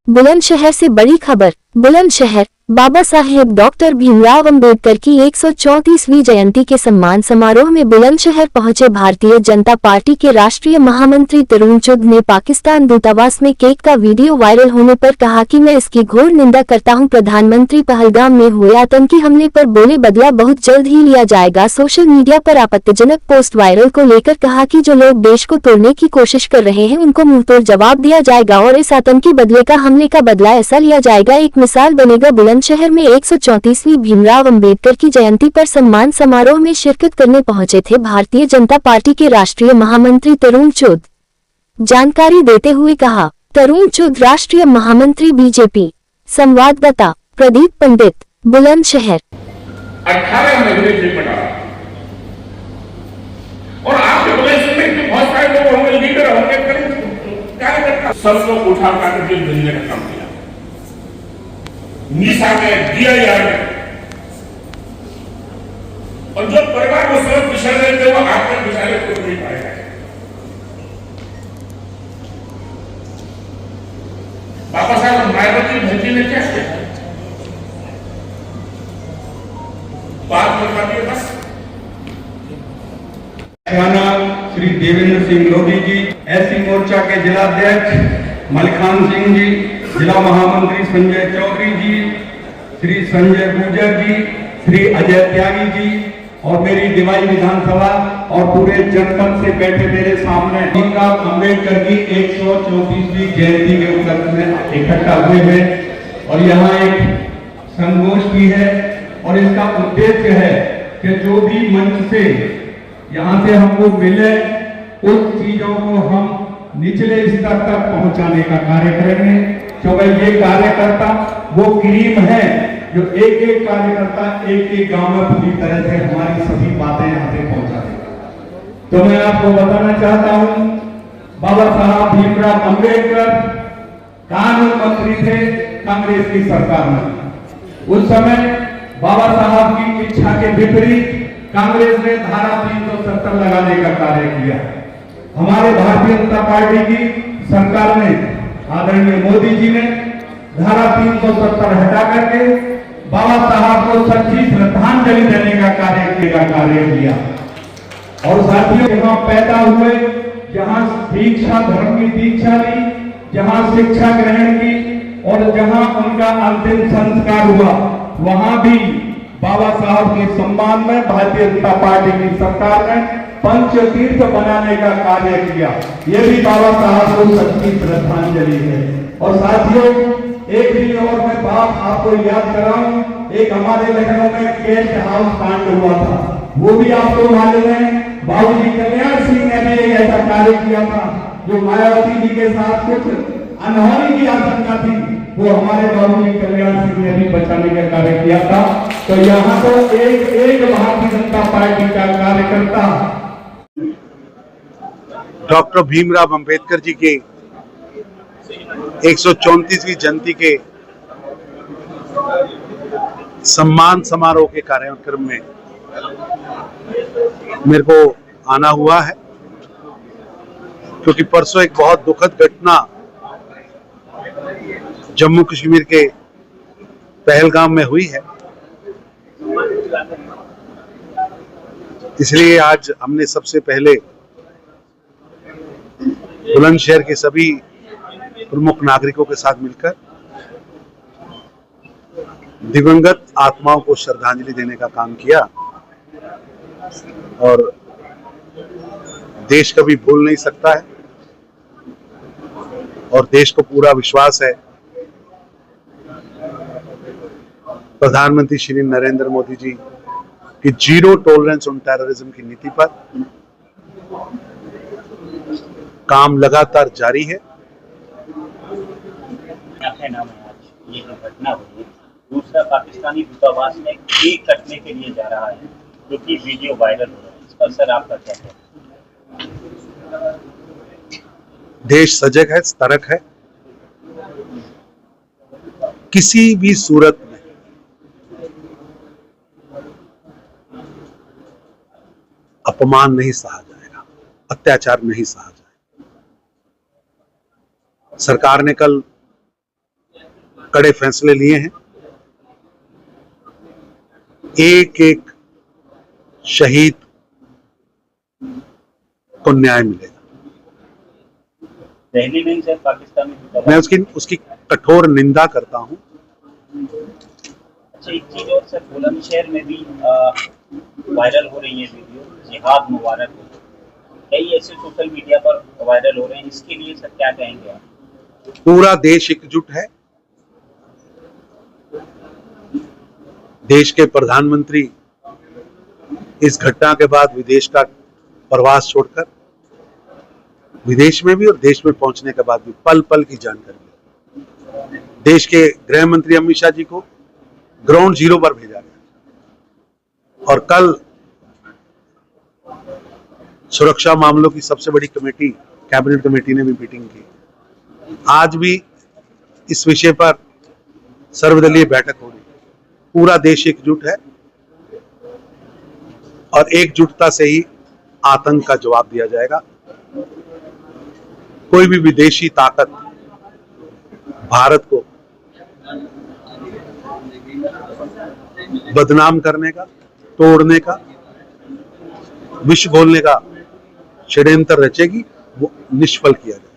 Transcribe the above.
बुलंदशहर से बड़ी खबर। बुलंदशहर बाबा साहेब डॉक्टर भीमराव अंबेडकर की 134वीं जयंती के सम्मान समारोह में बुलंदशहर पहुंचे भारतीय जनता पार्टी के राष्ट्रीय महामंत्री तरुण चुघ ने पाकिस्तान दूतावास में केक का वीडियो वायरल होने पर कहा कि मैं इसकी घोर निंदा करता हूं। प्रधानमंत्री पहलगाम में हुए आतंकी हमले पर बोले बदला बहुत जल्द ही लिया जाएगा। सोशल मीडिया पर आपत्तिजनक पोस्ट वायरल को लेकर कहा कि जो लोग देश को तोड़ने की कोशिश कर रहे हैं उनको मुंहतोड़ जवाब दिया जाएगा और इस आतंकी बदले का हमले का बदला ऐसा लिया जाएगा। एक मिसाल बनेगा। बुलंदशहर में 134वीं भीमराव अंबेडकर की जयंती पर सम्मान समारोह में शिरकत करने पहुंचे थे भारतीय जनता पार्टी के राष्ट्रीय महामंत्री तरुण चुघ। जानकारी देते हुए कहा, तरुण चुघ राष्ट्रीय महामंत्री बीजेपी। संवाददाता प्रदीप पंडित, बुलंदशहर। 18 महीने से बना और आपके बुलंदशहर में बहुत सारे लोग होंगे, लीडर होंगे, कार्यकर्ता, सबको उठा करके मिलने का काम किया। निशा में दिया और जो परिवार को सब पिछड़ रहे थे वो आपके पिछाड़े को नहीं पाएगा। बाबा साहब मायावती भंजी ने क्या किया? बात बता दिए बस। श्री देवेंद्र सिंह लोधी जी, एससी मोर्चा के जिलाध्यक्ष मलखान सिंह जी, जिला महामंत्री संजय चौधरी जी, श्री संजय गुर्जर जी, श्री अजय त्यागी जी और मेरी दिवाई विधानसभा और पूरे जनपद से बैठे मेरे सामने भीमराव अंबेडकर की 134वीं जयंती के उपलक्ष्य में इकट्ठा हुए हैं और यहाँ एक संगोष्ठी है और इसका उद्देश्य है कि जो भी मंच से यहाँ से हमको मिले उस चीजों को हम निचले स्तर तक पहुंचाने का कार्य करेंगे। क्योंकि ये कार्यकर्ता वो क्रीम है जो एक एक कार्यकर्ता एक एक गांव में पूरी तरह से हमारी सभी बातें यहाँ पे पहुंचा देगा। तो मैं आपको बताना चाहता हूँ, बाबा साहब भीमराव अंबेडकर कानून मंत्री थे कांग्रेस की सरकार में। उस समय बाबा साहब की इच्छा के विपरीत कांग्रेस ने धारा 370 लगाने का कार्य किया। हमारे भारतीय जनता पार्टी की सरकार ने, आदरणीय मोदी जी ने धारा 370 हटा करके बाबा साहब को सच्ची श्रद्धांजलि देने का कार्य किया। और साथियों, यहाँ पैदा हुए, जहाँ दीक्षा, धर्म की दीक्षा ली, जहाँ शिक्षा ग्रहण की और जहाँ उनका अंतिम संस्कार हुआ, वहां भी बाबा साहब के सम्मान में भारतीय जनता पार्टी की सरकार ने पंचतीर्थ बनाने का कार्य किया। ये भी बाबा साहब को सच्ची श्रद्धांजलि है। और साथियों, एक दिन और मैं बात आपको याद कराऊं, एक हमारे लखनऊ में गेस्ट हाउस कांड हुआ था, वो भी आपको मालूम है। बाबूजी कल्याण सिंह ने भी एक ऐसा कार्य किया था जो मायावती जी के साथ कुछ अनहोनी की आशंका थी, वो हमारे बाबूजी कल्याण सिंह ने भी बचाने का कार्य किया था। तो यहाँ तो एक भारतीय जनता पार्टी का कार्यकर्ता डॉक्टर भीमराव अंबेडकर जी के 134वीं जयंती के सम्मान समारोह के कार्यक्रम में मेरे को आना हुआ है, क्योंकि परसों एक बहुत दुखद घटना जम्मू कश्मीर के पहलगाम में हुई है। इसलिए आज हमने सबसे पहले बुलंदशहर के सभी प्रमुख नागरिकों के साथ मिलकर दिवंगत आत्माओं को श्रद्धांजलि देने का काम किया। और देश कभी भूल नहीं सकता है और देश को पूरा विश्वास है प्रधानमंत्री श्री नरेंद्र मोदी जी की जीरो टॉलरेंस ऑन टेररिज्म की नीति पर काम लगातार जारी है। नाम है आज ये जो घटना हुई, दूसरा पाकिस्तानी दूतावास में केक कटने के लिए जा रहा है, जो कि वीडियो वायरल हो रहा है, इस पर सर आपका क्या कहना है? देश सजग है, सतर्क है। किसी भी सूरत में अपमान नहीं सहा जाएगा, अत्याचार नहीं सहा जाएगा। सरकार ने कल कड़े फैसले लिए हैं। एक एक शहीद को न्याय मिलेगा। दिल्ली में सर पाकिस्तानी दूतावास, मैं उसकी कठोर निंदा करता हूं। अच्छा एक चीज और सर, बुलंदशहर में भी वायरल हो रही है वीडियो, जिहाद मुबारक हो, कई ऐसे सोशल मीडिया पर वायरल हो रहे हैं, इसके लिए सर क्या कहेंगे आप? पूरा देश एकजुट है। देश के प्रधानमंत्री इस घटना के बाद विदेश का प्रवास छोड़कर विदेश में भी और देश में पहुंचने के बाद भी पल पल की जानकारी देश के गृह मंत्री अमित शाह जी को ग्राउंड जीरो पर भेजा गया और कल सुरक्षा मामलों की सबसे बड़ी कमेटी कैबिनेट कमेटी ने भी मीटिंग की। आज भी इस विषय पर सर्वदलीय बैठक हो रही है। पूरा देश एकजुट है और एकजुटता से ही आतंक का जवाब दिया जाएगा। कोई भी विदेशी ताकत भारत को बदनाम करने का, तोड़ने का, विष घोलने का षड्यंत्र रचेगी, वो निष्फल किया जाएगा।